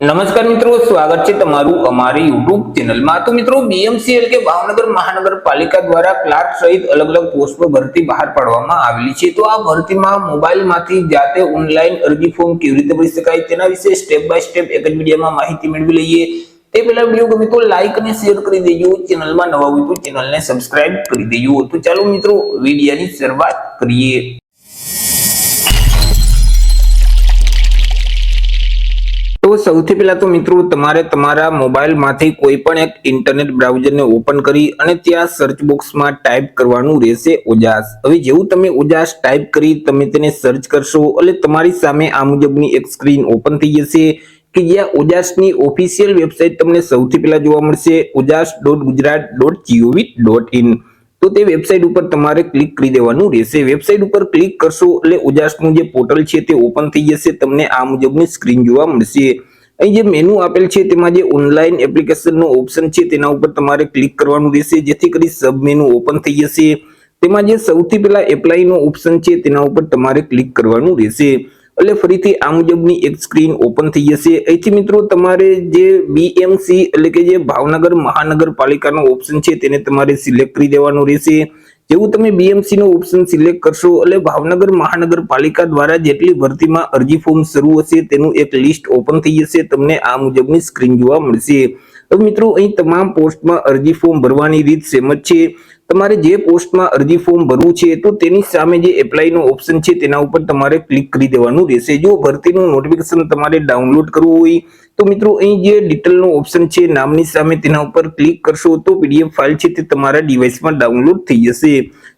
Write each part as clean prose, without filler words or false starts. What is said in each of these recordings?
નમસ્કાર મિત્રો, સ્વાગત છે તમારું અમારી યુટ્યુબ ચેનલમાં। તો મિત્રો, બીએમસી એટલે કે ભાવનગર મહાનગરપાલિકા દ્વારા ક્લાર્ક સહિત અલગ અલગ પોસ્ટ પર ભરતી બહાર પાડવામાં આવેલી છે। તો આ ભરતીમાં મોબાઈલમાંથી જાતે ઓનલાઈન અરજી ફોર્મ કેવી રીતે ભરી શકાય તેના વિશે સ્ટેપ બાય સ્ટેપ એક જ વિડીયોમાં માહિતી મેળવી લઈએ। તે પહેલા વિડીયો ગમે તો લાઈક અને શેર કરી દેજો, ચેનલમાં નવા હોય તો ચેનલને સબસ્ક્રાઇબ કરી દેજો। તો ચાલો મિત્રો, વિડીયોની શરૂઆત કરીએ। તો સૌથી પહેલા તો મિત્રો, તમારે તમારા મોબાઈલમાંથી કોઈ પણ એક ઇન્ટરનેટ બ્રાઉઝરને ઓપન કરી અને ત્યાં સર્ચ બોક્સમાં ટાઈપ કરવાનું રહેશે ઓજાસ। હવે જેવું તમે ઓજાસ ટાઈપ કરી તમે તેને સર્ચ કરશો એટલે તમારી સામે આ મુજબની એક સ્ક્રીન ઓપન થઈ જશે કે જ્યાં ઓજાસની ઓફિશિયલ વેબસાઇટ તમને સૌથી પહેલા જોવા મળશે, ojas.gujarat.gov.in। તો તે વેબસાઇટ ઉપર તમારે ક્લિક કરી દેવાનું રહેશે। વેબસાઇટ ઉપર ક્લિક કરશો એટલે ઓજાસનું જે પોર્ટલ છે તે ઓપન થઈ જશે। તમને આ મુજબની સ્ક્રીન જોવા મળશે। અહીં જે મેનુ આપેલ છે તેમાં જે ઓનલાઈન એપ્લિકેશનનો ઓપ્શન છે તેના ઉપર તમારે ક્લિક કરવાનું રહેશે, જેથી કરી સબ મેનુ ઓપન થઈ જશે। તેમાં જે સૌથી પહેલા એપ્લાયનો ઓપ્શન છે તેના ઉપર તમારે ક્લિક કરવાનું રહેશે એટલે ફરીથી આ મુજબની એક સ્ક્રીન ઓપન થઈ જશે। અહીંથી મિત્રો તમારે જે બીએમસી એટલે કે જે ભાવનગર મહાનગરપાલિકાનો ઓપ્શન છે તેને તમારે સિલેક્ટ કરી દેવાનો રહેશે। જેવું તમે બીએમસી નો ઓપ્શન સિલેક્ટ કરશો એટલે ભાવનગર મહાનગરપાલિકા દ્વારા જેટલી ભરતીમાં અરજી ફોર્મ શરૂ હશે તેનું એક લિસ્ટ ઓપન થઈ જશે। તમને આ મુજબની સ્ક્રીન જોવા મળશે। હવે મિત્રો, અહીં તમામ પોસ્ટમાં અરજી ફોર્મ ભરવાની રીત સેમ જ છે। તમારે જે પોસ્ટમાં અરજી ફોર્મ ભરવું છે તો તેની સામે જે એપ્લાયનો ઓપ્શન છે તેના ઉપર તમારે ક્લિક કરી દેવાનું રહેશે। જો ભરતીનું નોટિફિકેશન તમારે ડાઉનલોડ કરવું હોય તો મિત્રો, અહીં જે ડિટેલનો ઓપ્શન છે નામની સામે તેના ઉપર ક્લિક કરશો તો પીડીએફ ફાઇલ છે તે તમારા ડિવાઇસમાં ડાઉનલોડ થઈ જશે।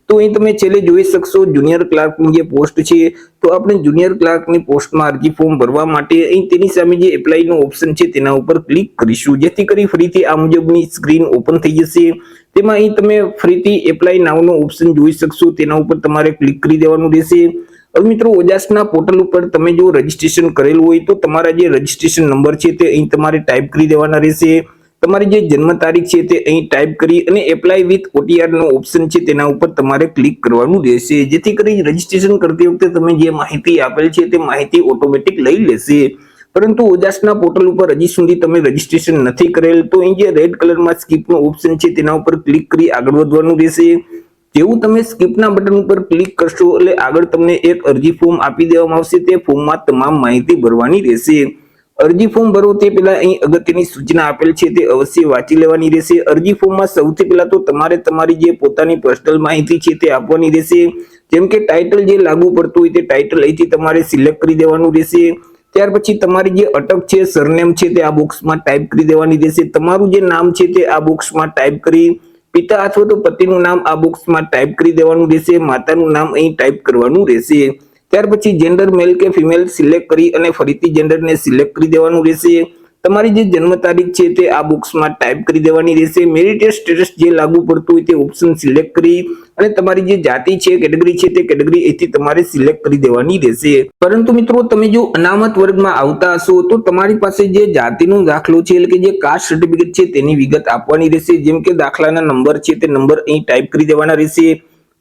તો અહીં તમે છેલ્લે જોઈ શકશો જુનિયર ક્લાર્કની જે પોસ્ટ છે, તો આપણે જુનિયર ક્લાર્કની પોસ્ટમાં અરજી ફોર્મ ભરવા માટે અહીં તેની સામે જે એપ્લાયનો ઓપ્શન છે તેના ઉપર ક્લિક કરીશું, જેથી કરી ફરીથી આ મુજબની સ્ક્રીન ઓપન થઈ જશે। તેમાં અહીં તમે ફરીથી એપ્લાય નાવનો ઓપ્શન જોઈ શકશો, તેના ઉપર તમારે ક્લિક કરી દેવાનું રહેશે। હવે મિત્રો, ઓજાસના પોર્ટલ ઉપર તમે જો રજીસ્ટ્રેશન કરેલું હોય તો તમારા જે રજીસ્ટ્રેશન નંબર છે તે અહીં તમારે ટાઈપ કરી દેવાના રહેશે। તમારી જે જન્મ તારીખ છે તે અહીં ટાઈપ કરી અને એપ્લાય વિથ ઓટીઆર નો ઓપ્શન છે તેના ઉપર તમારે ક્લિક કરવાનું રહેશે, જેથી કરી રજીસ્ટ્રેશન કરતી વખતે તમે જે માહિતી આપેલ છે તે માહિતી ઓટોમેટિક લઈ લેશે। પરંતુ ઓજાસના પોર્ટલ ઉપર હજી સુધી તમે રજીસ્ટ્રેશન નથી કરેલ તો અહીં જે રેડ કલરમાં સ્કીપનો ઓપ્શન છે તેના ઉપર ક્લિક કરી આગળ વધવાનું રહેશે। જેવું તમે સ્કીપના બટન ઉપર ક્લિક કરશો એટલે આગળ તમને એક અરજી ફોર્મ આપી દેવામાં આવશે। તે ફોર્મમાં તમામ માહિતી ભરવાની રહેશે। અરજી ફોર્મ ભરો તે પહેલા અહીં અગત્યની સૂચના આપેલ છે તે અવશ્ય વાંચી લેવાની રહેશે। અરજી ફોર્મમાં સૌથી પહેલા તો તમારે તમારી જે પોતાની પર્સનલ માહિતી છે તે આપવાની રહેશે, જેમ કે ટાઇટલ જે લાગુ પડતું હોય તે ટાઇટલ અહીંથી તમારે સિલેક્ટ કરી દેવાનું રહેશે। ત્યાર પછી તમારી જે અટક છે, સરનેમ છે તે આ બોક્સમાં ટાઈપ કરી દેવાની રહેશે। તમારું જે નામ છે તે આ બોક્સમાં ટાઈપ કરી, પિતા અથવા તો પતિનું નામ આ બોક્સમાં ટાઈપ કરી દેવાનું રહેશે। માતાનું નામ અહીં ટાઈપ કરવાનું રહેશે। ત્યાર પછી જેન્ડર મેલ કે ફિમેલ સિલેક્ટ કરી અને ફરીથી જેન્ડરને સિલેક્ટ કરી દેવાનું રહેશે। તમારી જે જન્મ તારીખ છે તે આ બોક્સમાં ટાઈપ કરી દેવાની રહેશે। મેરિટલ સ્ટેટસ જે લાગુ પડતું હોય તે ઓપ્શન સિલેક્ટ કરી અને તમારી જે જાતિ છે, કેટેગરી છે તે કેટેગરી અહીંથી તમારે સિલેક્ટ કરી દેવાની રહેશે। પરંતુ મિત્રો, તમે જો અનામત વર્ગમાં આવતા હશો તો તમારી પાસે જે જાતિનો દાખલો છે એટલે કે જે કાસ્ટ સર્ટિફિકેટ છે તેની વિગત આપવાની રહેશે, જેમ કે દાખલાના નંબર છે તે નંબર અહીં ટાઈપ કરી દેવાના રહેશે।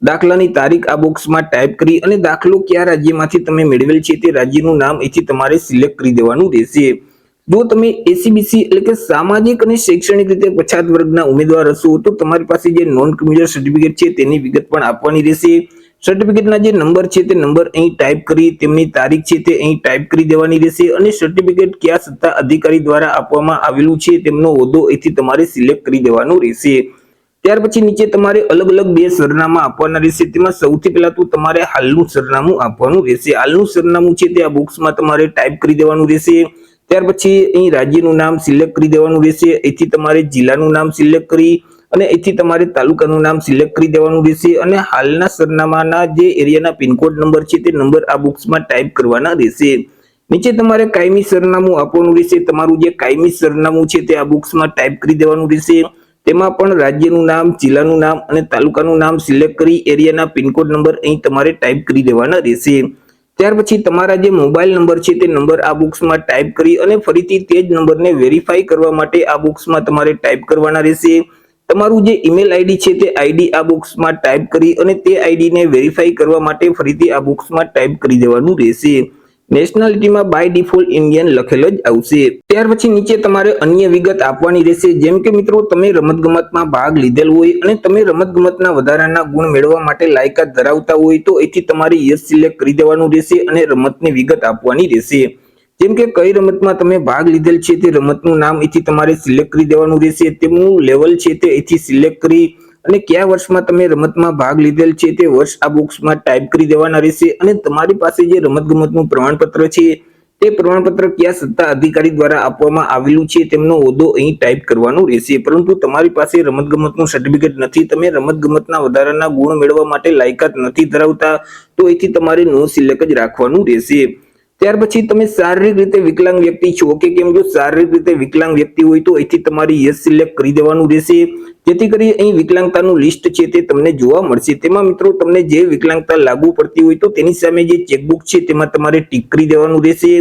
દાખલાની તારીખ આ બોક્સમાં ટાઈપ કરી અને દાખલો કયા રાજ્યમાંથી તમે મેળવેલ છે તે રાજ્યનું નામ અહીંથી તમારે સિલેક્ટ કરી દેવાનું રહેશે। જો તમે એસીબીસી એટલે કે સામાજિક અને શૈક્ષણિક રીતે પછાત વર્ગના ઉમેદવાર હશો તો તમારી પાસે જે નોન ક્રિમિનલ સર્ટિફિકેટ છે તેની વિગત પણ આપવાની રહેશે। સર્ટિફિકેટના જે નંબર છે તે નંબર અહીં ટાઈપ કરી તેમની તારીખ છે તે અહીં ટાઈપ કરી દેવાની રહેશે અને સર્ટિફિકેટ કયા સત્તા અધિકારી દ્વારા આપવામાં આવેલું છે તેમનો હોદ્દો અહીંથી તમારે સિલેક્ટ કરી દેવાનો રહેશે। ત્યાર પછી નીચે તમારે અલગ અલગ બે સરનામા આપવાના રહેશે। તેમાં સૌથી પહેલા તો તમારે હાલનું સરનામું આપવાનું રહેશે। હાલનું સરનામું છે તે આ બોક્સમાં તમારે ટાઈપ કરી દેવાનું રહેશે। ત્યાર પછી અહીં રાજ્યનું નામ સિલેક્ટ કરી દેવાનું રહેશે। અહીંથી તમારે જિલ્લાનું નામ સિલેક્ટ કરી અને અહીંથી તમારે તાલુકાનું નામ સિલેક્ટ કરી દેવાનું રહેશે અને હાલના સરનામાના જે એરિયાના પિનકોડ નંબર છે તે નંબર આ બોક્સમાં ટાઈપ કરવાના રહેશે। નીચે તમારે કાયમી સરનામું આપવાનું રહેશે। તમારું જે કાયમી સરનામું છે તે આ બોક્સમાં ટાઈપ કરી દેવાનું રહેશે। તેમાં પણ રાજ્યનું નામ, જિલ્લાનું નામ અને તાલુકાનું નામ સિલેક્ટ કરી એરિયાના પિનકોડ નંબર અહીં તમારે ટાઈપ કરી દેવાના રહેશે। ત્યાર પછી તમારા જે મોબાઈલ નંબર છે તે નંબર આ બોક્સમાં ટાઈપ કરી અને ફરીથી તે જ નંબરને વેરીફાઈ કરવા માટે આ બોક્સમાં તમારે ટાઈપ કરવાના રહેશે। તમારું જે ઈમેલ આઈડી છે તે આઈડી આ બોક્સમાં ટાઈપ કરી અને તે આઈડીને વેરીફાઈ કરવા માટે ફરીથી આ બોક્સમાં ટાઈપ કરી દેવાનું રહેશે। નેશનાલિટીમાં બાય ડિફોલ્ટ ઇન્ડિયન લખેલ જ આવશે। ત્યાર પછી નીચે તમારે અન્ય વિગત આપવાની રહેશે, જેમ કે મિત્રો તમે રમતગમતમાં ભાગ લીધેલ હોય અને તમે રમતગમતના વધારાના ગુણ મેળવવા માટે લાયકાત ધરાવતા હોય તો અહીંથી તમારે યસ સિલેક્ટ કરી દેવાનું રહેશે અને રમતની વિગત આપવાની રહેશે। જેમ કે કઈ રમતમાં તમે ભાગ લીધેલ છે તે રમતનું નામ અહીંથી તમારે સિલેક્ટ કરી દેવાનું રહેશે, તેમનું લેવલ છે તે અહીંથી સિલેક્ટ કરી અને કયા વર્ષમાં તમે રમતમાં ભાગ લીધેલ છે તે વર્ષ આ બોક્સમાં ટાઈપ કરી દેવાના રહેશે અને તમારી પાસે જે રમતગમતનું પ્રમાણપત્ર છે તે પ્રમાણપત્ર કયા સત્તા અધિકારી દ્વારા આપવામાં આવેલું છે તેમનો હોદ્દો અહીં ટાઈપ કરવાનો રહેશે। પરંતુ તમારી પાસે રમતગમતનું સર્ટિફિકેટ નથી, તમે રમતગમતના વધારાના ગુણ મેળવવા માટે લાયકાત નથી ધરાવતા તો અહીંથી તમારે નો સિલેક્ટ જ રાખવાનું રહેશે। ત્યાર પછી તમે શારીરિક રીતે વિકલાંગ વ્યક્તિ છો કે કેમ, જો શારીરિક રીતે વિકલાંગ વ્યક્તિ હોય તો અહીંથી તમારે યસ સિલેક્ટ કરી દેવાનું રહેશે, જેથી કરી અહીં વિકલાંગતાનું લિસ્ટ છે તે તમને જોવા મળશે। તેમાં મિત્રો તમને જે વિકલાંગતા લાગુ પડતી હોય તો તેની સામે જે ચેકબુક છે તેમાં તમારે ટીક કરી દેવાનું રહેશે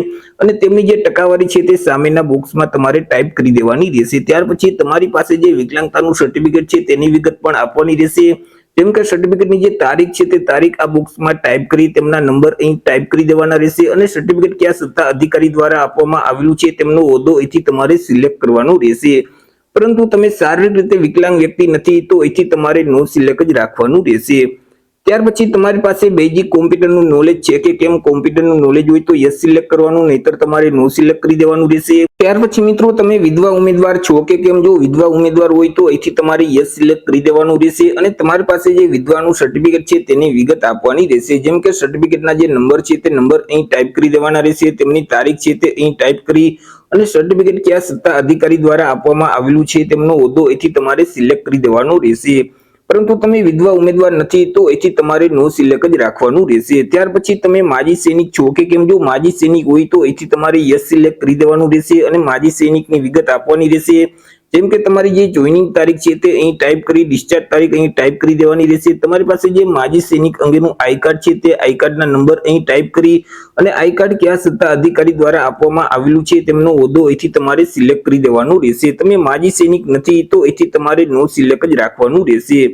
અને તેમની જે ટકાવારી છે તે સામેના બોક્સમાં તમારે ટાઈપ કરી દેવાની રહેશે। ત્યાર પછી તમારી પાસે જે વિકલાંગતાનું સર્ટિફિકેટ છે તેની વિગત પણ આપવાની રહેશે, જેમ કે સર્ટિફિકેટની જે તારીખ છે તે તારીખ આ બોક્સમાં ટાઈપ કરી તેમના નંબર અહીં ટાઈપ કરી દેવાના રહેશે અને સર્ટિફિકેટ કયા સત્તા અધિકારી દ્વારા આપવામાં આવેલું છે તેમનો હોદ્દો અહીંથી તમારે સિલેક્ટ કરવાનો રહેશે। પરંતુ તમે શારીરિક રીતે વિકલાંગ વ્યક્તિ નથી તો અહીંથી તમારે નો સિલેક્ટ જ રાખવાનું રહેશે। ત્યાર પછી તમારી પાસે બેઝિક કોમ્પ્યુટરનું નોલેજ છે કે કેમ, કોમ્પ્યુટરનું નોલેજ હોય તો યસ સિલેક્ટ કરવાનું, નહીતર તમારે નો સિલેક્ટ કરી દેવાનું રહેશે। ત્યાર પછી મિત્રો તમે વિધવા ઉમેદવાર છો કે કેમ, જો વિધવા ઉમેદવાર હોય તો અહીંથી તમારે યસ સિલેક્ટ કરી દેવાનું રહેશે અને તમારી પાસે જે વિધવાનું સર્ટિફિકેટ છે તેની વિગત આપવાની રહેશે, જેમ કે સર્ટિફિકેટના જે નંબર છે તે નંબર અહીં ટાઈપ કરી દેવાના રહેશે, તેમની તારીખ છે તે અહીં ટાઈપ કરી અને સર્ટિફિકેટ કયા સત્તા અધિકારી દ્વારા આપવામાં આવેલું છે તેમનો હોદ્દો અહીંથી તમારે સિલેક્ટ કરી દેવાનો રહેશે। પરંતુ તમે વિધવા ઉમેદવાર નથી તો અહીંથી તમારે નો સિલેક્ટ જ રાખવાનું રહેશે। ત્યાર પછી તમે માજી સૈનિક છો કે કેમ, જો માજી સૈનિક હોય તો અહીંથી તમારે યસ સિલેક્ટ કરી દેવાનું રહેશે અને માજી સૈનિકની વિગત આપવાની રહેશે, જેમ કે તમારી જે જોઈનિંગ તારીખ છે તે અહીં ટાઈપ કરી, ડિસ્ચાર્જ તારીખ અહીં ટાઈપ કરી દેવાની રહેશે। તમારી પાસે જે માજી સૈનિક અંગેનું આઈ કાર્ડ છે તે આઈ કાર્ડના નંબર અહીં ટાઈપ કરી અને આઈ કાર્ડ કયા સત્તા અધિકારી દ્વારા આપવામાં આવેલું છે તેમનો હોદ્દો અહીંથી તમારે સિલેક્ટ કરી દેવાનું રહેશે। તમે માજી સૈનિક નથી તો અહીંથી તમારે નો સિલેક્ટ જ રાખવાનું રહેશે।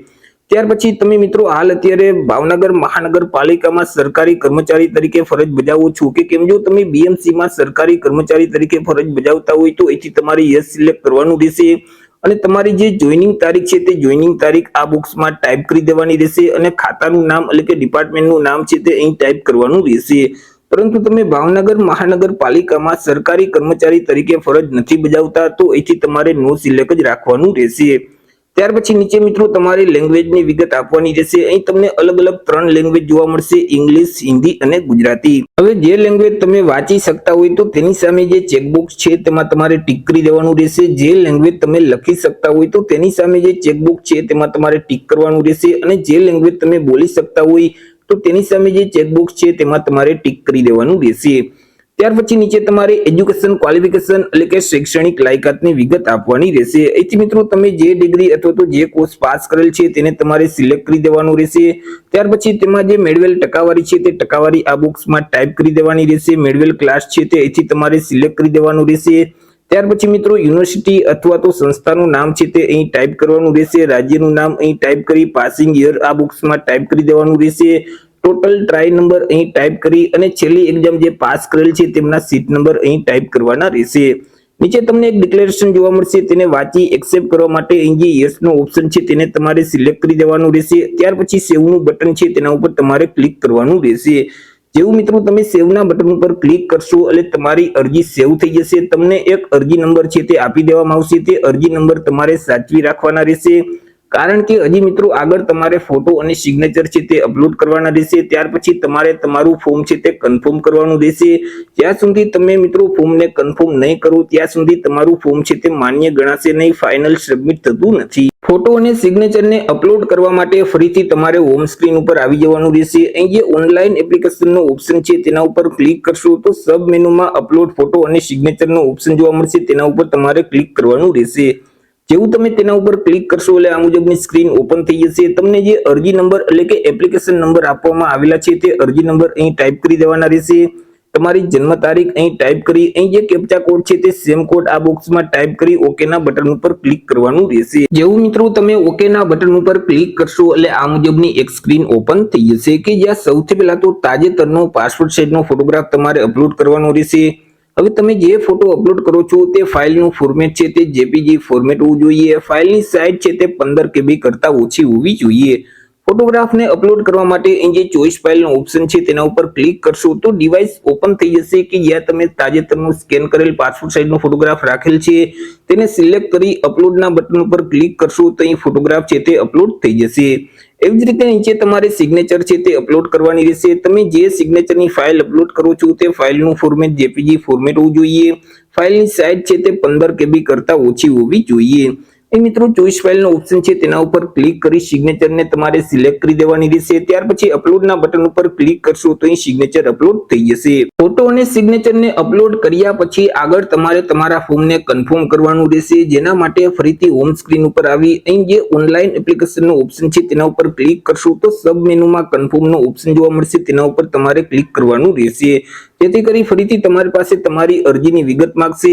ત્યાર પછી તમે મિત્રો હાલ અત્યારે ભાવનગર મહાનગરપાલિકામાં સરકારી કર્મચારી તરીકે ફરજ બજાવો છો કે કેમ, જો તમે બીએમસીમાં સરકારી કર્મચારી તરીકે ફરજ બજાવતા હોય તો અહીંથી તમારે યસ સિલેક્ટ કરવાનું રહેશે અને તમારી જે જોઈનિંગ તારીખ છે તે જોઈનિંગ તારીખ આ બોક્સમાં ટાઈપ કરી દેવાની રહેશે અને ખાતાનું નામ એટલે કે ડિપાર્ટમેન્ટનું નામ છે તે અહીં ટાઈપ કરવાનું રહેશે। પરંતુ તમે ભાવનગર મહાનગરપાલિકામાં સરકારી કર્મચારી તરીકે ફરજ નથી બજાવતા તો અહીંથી તમારે નો સિલેક્ટ જ રાખવાનું રહેશે। ત્યાર પછી નીચે મિત્રો તમારી લેંગ્વેજની વિગત આપવાની રહેશે। અહીં તમને અલગ અલગ 3 લેંગ્વેજ જોવા મળશે, ઇંગ્લિશ, હિન્દી અને ગુજરાતી। હવે જે લેંગ્વેજ તમે વાંચી શકતા હોય તો તેની સામે જે ચેકબોક્સ છે તેમાં તમારે ટીક કરી દેવાનું રહેશે। જે લેંગ્વેજ તમે લખી શકતા હોય તો તેની સામે જે ચેકબોક્સ છે તેમાં તમારે ટીક કરવાનું રહેશે અને જે લેંગ્વેજ તમે બોલી શકતા હોય તો તેની સામે જે ચેકબોક્સ છે તેમાં તમારે ટીક કરી દેવાનું રહેશે। ત્યાર પછી નીચે તમારે એજ્યુકેશન ક્વોલિફિકેશન એટલે કે શૈક્ષણિક લાયકાતની વિગત આપવાની રહેશે। અહીંથી મિત્રો તમે જે ડિગ્રી અથવા તો જે કોર્સ પાસ કરેલ છે તેને તમારે સિલેક્ટ કરી દેવાનું રહેશે। ત્યાર પછી તેમાં જે મેળવેલ ટકાવારી છે તે ટકાવારી આ બોક્સમાં ટાઈપ કરી દેવાની રહેશે। મેળવેલ ક્લાસ છે તે અહીંથી તમારે સિલેક્ટ કરી દેવાનું રહેશે। ત્યાર પછી મિત્રો યુનિવર્સિટી અથવા તો સંસ્થાનું નામ છે તે અહીં ટાઈપ કરવાનું રહેશે। રાજ્યનું નામ અહીં ટાઈપ કરી પાસિંગ યર આ બોક્સમાં ટાઈપ કરી દેવાનું રહેશે। ટોટલ ટ્રાય નંબર અહીં ટાઈપ કરી અને છેલ્લી એક્ઝામ જે પાસ કરેલ છે તેમના સીટ નંબર અહીં ટાઈપ કરવાના રહેશે। નીચે તમને એક ડિક્લેરેશન જોવા મળશે, તેને વાંચી એક્સેપ્ટ કરવા માટે અહીં જે યસ નો ઓપ્શન છે તેને તમારે સિલેક્ટ કરી દેવાનું રહેશે। ત્યાર પછી સેવ નું બટન છે તેના ઉપર તમારે ક્લિક કરવાનું રહેશે। જેવું મિત્રો તમે સેવ ના બટન ઉપર ક્લિક કરશો એટલે તમારી અરજી સેવ થઈ જશે। તમને એક અરજી નંબર છે તે આપી દેવામાં આવશે, તે અરજી નંબર તમારે સાચવી રાખવાના રહેશે, કારણ કે હજી મિત્રો આગળ તમારે ફોટો અને સિગ્નેચર છે તે અપલોડ કરવાના રહેશે। ત્યાર પછી તમારે તમારું ફોર્મ છે તે કન્ફર્મ કરવાનું રહેશે। જ્યાં સુધી તમે મિત્રો ફોર્મને કન્ફર્મ નહીં કરો ત્યાં સુધી તમારું ફોર્મ છે તે માન્ય ગણાશે નહીં, ફાઇનલ સબમિટ થતું નથી। ફોટો અને સિગ્નેચરને અપલોડ કરવા માટે ફરીથી તમારે હોમ સ્ક્રીન ઉપર આવી જવાનું રહેશે। અહીં જે ઓનલાઈન એપ્લિકેશનનો ઓપ્શન છે તેના ઉપર ક્લિક કરશો તો સબ મેનુમાં અપલોડ ફોટો અને સિગ્નેચરનો ઓપ્શન જોવા મળશે, તેના ઉપર તમારે ક્લિક કરવાનું રહેશે। જેવું તમે તેના ઉપર ક્લિક કરશો એટલે આ મુજબની સ્ક્રીન ઓપન થઈ જશે। તમને જે અરજી નંબર એટલે કે એપ્લિકેશન નંબર આપવામાં આવેલા છે તે અરજી નંબર અહીં ટાઈપ કરી દેવાના રહેશે। તમારી જન્મ તારીખ અહીં ટાઈપ કરી અહીં જે કેપ્ચા કોડ છે તે સેમ કોડ આ બોક્સમાં ટાઈપ કરી ઓકે ના બટન ઉપર ક્લિક કરવાનું રહેશે। જેવું મિત્રો તમે ઓકે ના બટન ઉપર ક્લિક કરશો એટલે આ મુજબની એક સ્ક્રીન ઓપન થઈ જશે કે જ્યાં સૌથી પહેલા તો તાજેતરનો પાસપોર્ટ સાઇઝનો ફોટોગ્રાફ તમારે અપલોડ કરવાનો રહેશે। હવે તમે જે ફોટો અપલોડ કરો છો તે ફાઇલનું ફોર્મેટ છે તે જેપીજી ફોર્મેટ હોવું જોઈએ। ફાઇલની સાઇઝ છે તે 15 KB કરતા ઓછી હોવી જોઈએ। ફોટોગ્રાફને અપલોડ કરવા માટે અહીં જે ચોઈસ ફાઇલનો ઓપ્શન છે તેના ઉપર ક્લિક કરશો તો ડિવાઇસ ઓપન થઈ જશે કે જ્યાં તમે તાજેતરનું સ્કેન કરેલ પાસપોર્ટ સાઇઝનો ફોટોગ્રાફ રાખેલ છે તેને સિલેક્ટ કરી અપલોડના બટન ઉપર ક્લિક કરશો તો અહીં ફોટોગ્રાફ છે તે અપલોડ થઈ જશે। એવી જ રીતે નીચે તમારે સિગ્નેચર છે તે અપલોડ કરવાની રહેશે। તમે જે સિગ્નેચરની ફાઇલ અપલોડ કરો છો તે ફાઇલનું ફોર્મેટ જેપીજી ફોર્મેટ હોવું જોઈએ। ફાઇલની સાઇઝ છે તે 15 KB કરતા ઓછી હોવી જોઈએ। મિત્રો ચોઈસ ફાઇલનો ઓપ્શન છે તેના ઉપર ક્લિક કરી સિગ્નેચરને તમારે સિલેક્ટ કરી દેવાની રહેશે। ત્યાર પછી અપલોડના બટન ઉપર ક્લિક કરશો તો અહીં સિગ્નેચર અપલોડ થઈ જશે। ફોટો અને સિગ્નેચરને અપલોડ કર્યા પછી આગળ તમારે તમારા ફોર્મને કન્ફર્મ કરવાનું રહેશે। જેના માટે ફરીથી હોમ સ્ક્રીન ઉપર આવી અહીં જે ઓનલાઈન એપ્લિકેશનનો ઓપ્શન છે તેના ઉપર ક્લિક કરશો તો સબ મેનુમાં કન્ફર્મનો ઓપ્શન જોવા મળશે તેના ઉપર તમારે ક્લિક કરવાનું રહેશે। જેથી કરી ફરીથી તમારી પાસે તમારી અરજીની વિગત માંગશે।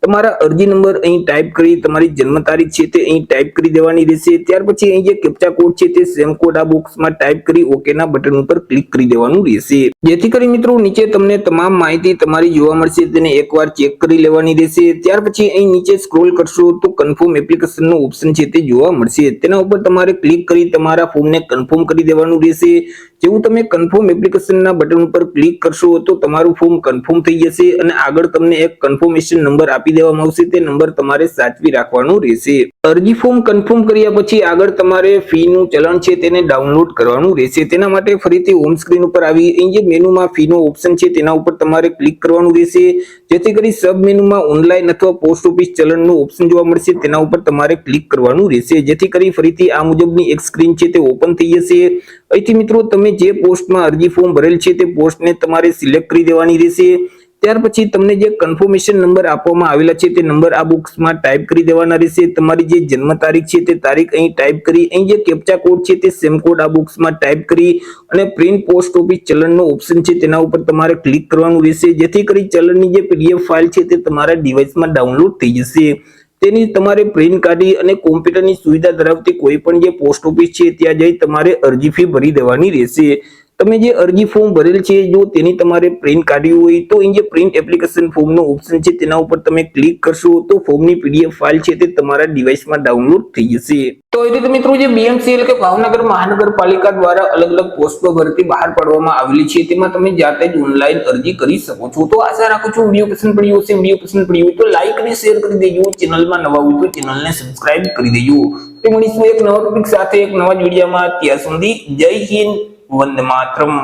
તમારા અરજી નંબર અહીં ટાઈપ કરી તમારી જન્મ તારીખ છે તે અહીં ટાઈપ કરી દેવાની રહેશે। ત્યાર પછી અહીં જે કેપ્ચા કોડ છે તે સેમ કોડ આ બોક્સમાં ટાઈપ કરી ઓકે ના બટન ઉપર ક્લિક કરી દેવાનું રહેશે। જેથી કરી મિત્રો નીચે તમને તમામ માહિતી તમારી જોવા મળશે તેને એકવાર ચેક કરી લેવાની રહેશે। ત્યાર પછી અહીં નીચે સ્ક્રોલ કરશો તો કન્ફર્મ એપ્લિકેશનનો ઓપ્શન છે તે જોવા મળશે તેના ઉપર તમારે ક્લિક કરી તમારા ફોર્મને કન્ફર્મ કરી દેવાનું રહેશે। જેવું તમે કન્ફર્મ એપ્લિકેશનના બટન ઉપર ક્લિક કરશો તો તમારું ફોર્મ કન્ફર્મ થઈ જશે અને આગળ તમને એક કન્ફર્મેશન નંબર આપી દેવામાં આવશે તે નંબર તમારે સાચવી રાખવાનો રહેશે। અરજી ફોર્મ કન્ફર્મ કર્યા પછી આગળ તમારે ફીનું ચલણ છે તેને ડાઉનલોડ કરવાનું રહેશે। તેના માટે ફરીથી હોમ સ્ક્રીન ઉપર આવી અહીં જે મેનુમાં ફીનો ઓપ્શન છે તેના ઉપર તમારે ક્લિક કરવાનું રહેશે। જેથી કરી સબ મેનુમાં ઓનલાઈન અથવા પોસ્ટ ઓફિસ ચલણનું ઓપ્શન જોવા મળશે તેના ઉપર તમારે ક્લિક કરવાનું રહેશે। જેથી કરી ફરીથી આ મુજબની એક સ્ક્રીન છે તે ઓપન થઈ જશે। અહીંથી મિત્રો તમે જે પોસ્ટમાં અરજી ફોર્મ ભરેલ છે તે પોસ્ટને તમારે સિલેક્ટ કરી દેવાની રહેશે। ત્યાર પછી તમને જે કન્ફર્મેશન નંબર આપવામાં આવેલા છે તે નંબર આ બોક્સમાં ટાઈપ કરી દેવાના રહેશે। તમારી જે જન્મ તારીખ છે તે તારીખ અહીં ટાઈપ કરી અહીં જે કેપ્ચા કોડ છે તે સેમ કોડ આ બોક્સમાં ટાઈપ કરી અને પ્રિન્ટ પોસ્ટ ઓફિસ ચલણનો ઓપ્શન છે તેના ઉપર તમારે ક્લિક કરવાનું રહેશે। જેથી કરી ચલણની જે પીડીએફ ફાઇલ છે તે તમારા ડિવાઇસમાં ડાઉનલોડ થઈ જશે। તેની તમારે પ્રિન્ટ કાઢી અને કોમ્પ્યુટરની સુવિધા ધરાવતી કોઈ પણ જે પોસ્ટ ઓફિસ છે ત્યાં જઈ તમારે અરજી ફી ભરી દેવાની રહેશે। તમે જે અરજી ફોર્મ ભરેલ છે જો તેની તમારે પ્રિન્ટ કાઢવી હોય તો અહીં જે પ્રિન્ટ એપ્લિકેશન ફોર્મનો ઓપ્શન છે તેના ઉપર તમે ક્લિક કરશો તો ફોર્મની પીડીએફ ફાઇલ છે તે તમારા ડિવાઇસમાં ડાઉનલોડ થઈ જશે। તો એ રીતે મિત્રો જે બીએમસીએલ કે ભાવનગર મહાનગરપાલિકા દ્વારા અલગ અલગ પોસ્ટો ભરતી બહાર પાડવામાં આવેલી છે તેમાં તમે જાતે જ ઓનલાઈન અરજી કરી શકો છો। તો આશા રાખું છું વિડીયો પસંદ પડ્યો હશે। વિડીયો પસંદ પડ્યો હોય તો લાઈક અને શેર કરી દેજો। ચેનલમાં નવા હોય તો ચેનલને સબસ્ક્રાઇબ કરી દેજો। તો મળીશું એક નવા ટોપિક સાથે એક નવા વિડીયોમાં। ત્યાં સુધી જય હિન્દ, વંદે માતરમ।